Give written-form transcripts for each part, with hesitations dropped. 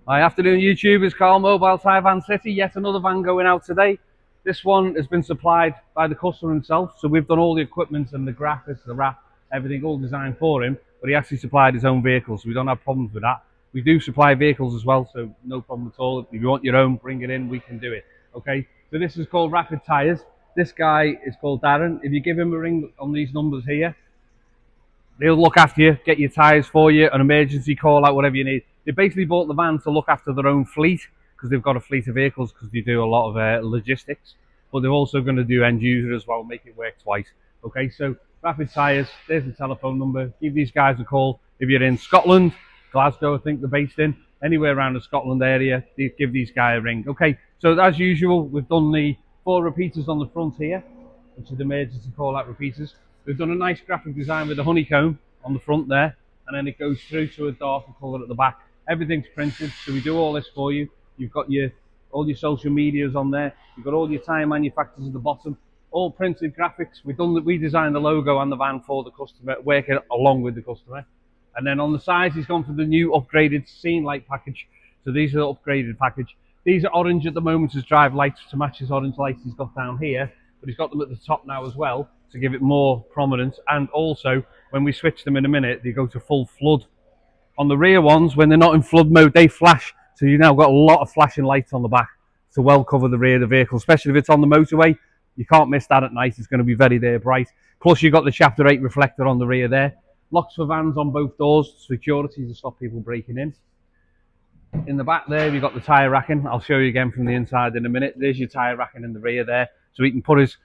Hi, afternoon YouTube, it's Carl Mobile Tyre Van City. Yet another van going out today. This one has been supplied by the customer himself, so we've done all the equipment and the graphics, the wrap, everything all designed for him, but he actually supplied his own vehicle, so we don't have problems with that. We do supply vehicles as well, so no problem at all. If you want your own, bring it in, we can do it. Okay, so this is called Rapid Tyres. This guy is called Darren. If you give him a ring on these numbers here, they'll look after you, get your tyres for you, an emergency call out, whatever you need. They basically bought the van to look after their own fleet because they've got a fleet of vehicles because they do a lot of logistics. But they're also going to do end user as well, make it work twice. Okay, so Rapid Tyres, there's the telephone number. Give these guys a call. If you're in Scotland, Glasgow, I think they're based in, anywhere around the Scotland area, give these guys a ring. Okay, so as usual, we've done the 4 repeaters on the front here, which is emergency call out repeaters. We've done a nice graphic design with a honeycomb on the front there, and then it goes through to a darker colour at the back. Everything's printed, so we do all this for you. You've got all your social medias on there. You've got all your tyre manufacturers at the bottom, all printed graphics. We designed the logo and the van for the customer, working along with the customer. And then on the sides, he's gone for the new upgraded Sine light package. So these are the upgraded package. These are orange at the moment as drive lights to match his orange lights he's got down here, but he's got them at the top now as well to give it more prominence. And also, when we switch them in a minute, they go to full flood. On the rear ones, when they're not in flood mode, they flash. So you've now got a lot of flashing lights on the back to well cover the rear of the vehicle, especially if it's on the motorway. You can't miss that at night. It's going to be very there bright. Plus, you've got the chapter 8 reflector on the rear there. Locks for vans on both doors, security to stop people breaking in. In the back there, we've got the tyre racking. I'll show you again from the inside in a minute. There's your tyre racking in the rear there. So he can put his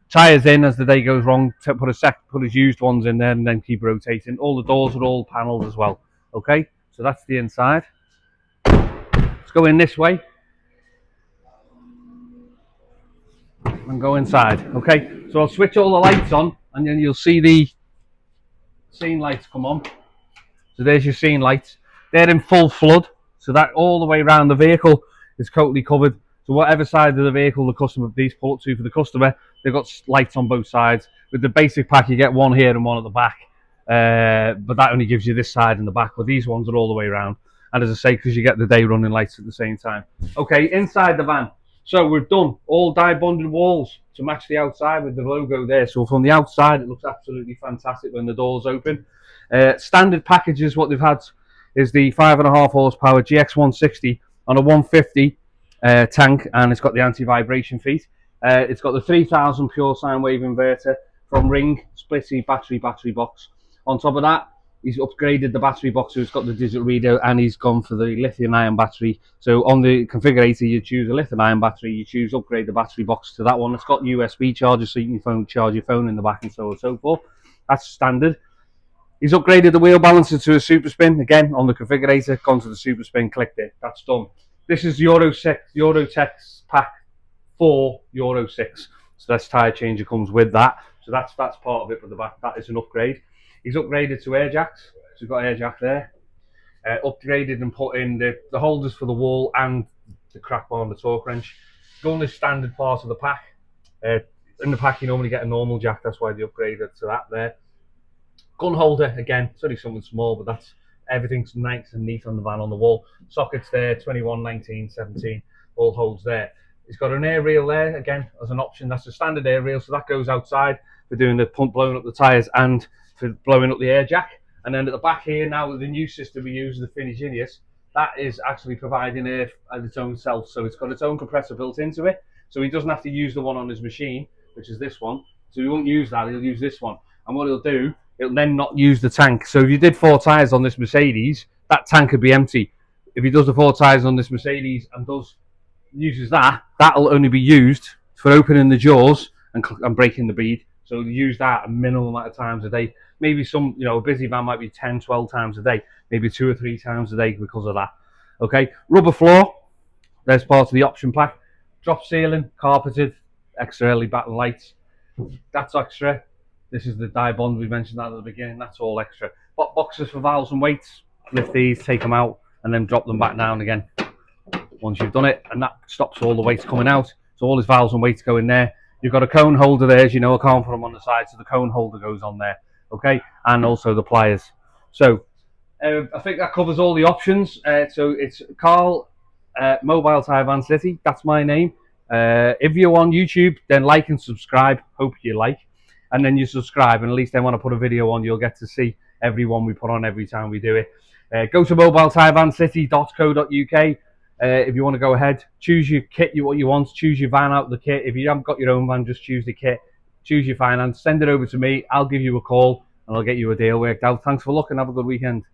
tyres in as the day goes wrong, put his used ones in there and then keep rotating. All the doors are all panelled as well. Okay, so that's the inside. Let's go in this way and go inside. Okay, so I'll switch all the lights on and then you'll see the scene lights come on. So there's your scene lights. They're in full flood, so that all the way around the vehicle is totally covered. So whatever side of the vehicle the customer these pull up to for the customer, they've got lights on both sides. With the basic pack, you get one here and one at the back, but that only gives you this side and the back. But these ones are all the way around. And as I say, because you get the day running lights at the same time. Okay, inside the van. So we've done all dye bonded walls to match the outside with the logo there. So from the outside, it looks absolutely fantastic when the doors open. Standard packages, what they've had is the 5.5 horsepower GX160 on a 150 tank, and it's got the anti-vibration feet. It's got the 3000 pure sine wave inverter from Ring, splitty battery box. On top of that, he's upgraded the battery box, so it's got the digital reader, and he's gone for the lithium-ion battery. So on the configurator, you choose a lithium-ion battery, you choose upgrade the battery box to that one. It's got USB chargers, so you can charge your phone in the back and so on and so forth. That's standard. He's upgraded the wheel balancer to a super spin. Again, on the configurator, gone to the super spin, clicked it. That's done. This is EuroTek's pack for Euro 6. So that's tyre changer comes with that. So that's part of it for the back. That is an upgrade. He's upgraded to air jacks. So we've got air jack there. Upgraded and put in the holders for the wall and the crack bar and the torque wrench. Going as standard part of the pack. In the pack, you normally get a normal jack. That's why they upgraded to that there. Gun holder, again, it's only something small, but that's everything's nice and neat on the van on the wall. Sockets there, 21, 19, 17, all holds there. It's got an air reel there, again, as an option. That's a standard air reel, so that goes outside for doing the pump, blowing up the tyres and for blowing up the air jack. And then at the back here, now with the new system we use, the Finigenius, that is actually providing air at its own self. So it's got its own compressor built into it. So he doesn't have to use the one on his machine, which is this one. So he won't use that, he'll use this one. And what he'll do, it'll then not use the tank. So if you did 4 tyres on this Mercedes, that tank would be empty. If he does the 4 tyres on this Mercedes and uses that, that'll only be used for opening the jaws and breaking the bead. So use that a minimum amount of times a day. Maybe some, a busy van might be 10, 12 times a day, maybe 2 or 3 times a day because of that. Okay, rubber floor, there's part of the option pack. Drop ceiling, carpeted, extra LED Baton lights. That's extra. This is the dye bond, we mentioned that at the beginning, that's all extra. Boxes for valves and weights, lift these, take them out, and then drop them back down again once you've done it, and that stops all the weights coming out. So all his valves and weights go in there. You've got a cone holder there, as you know, I can't put them on the side, so the cone holder goes on there, okay? And also the pliers. So I think that covers all the options. So it's Carl Mobile Tyre Van City. That's my name. If you're on YouTube, then like and subscribe. Hope you like. And then you subscribe, and at least then when I put a video on, you'll get to see every one we put on every time we do it. Go to mobiletyrevancity.co.uk. If you want to go ahead, choose your kit, what you want, choose your van out of the kit. If you haven't got your own van, just choose the kit, choose your finance, send it over to me. I'll give you a call and I'll get you a deal worked out. Thanks for looking. Have a good weekend.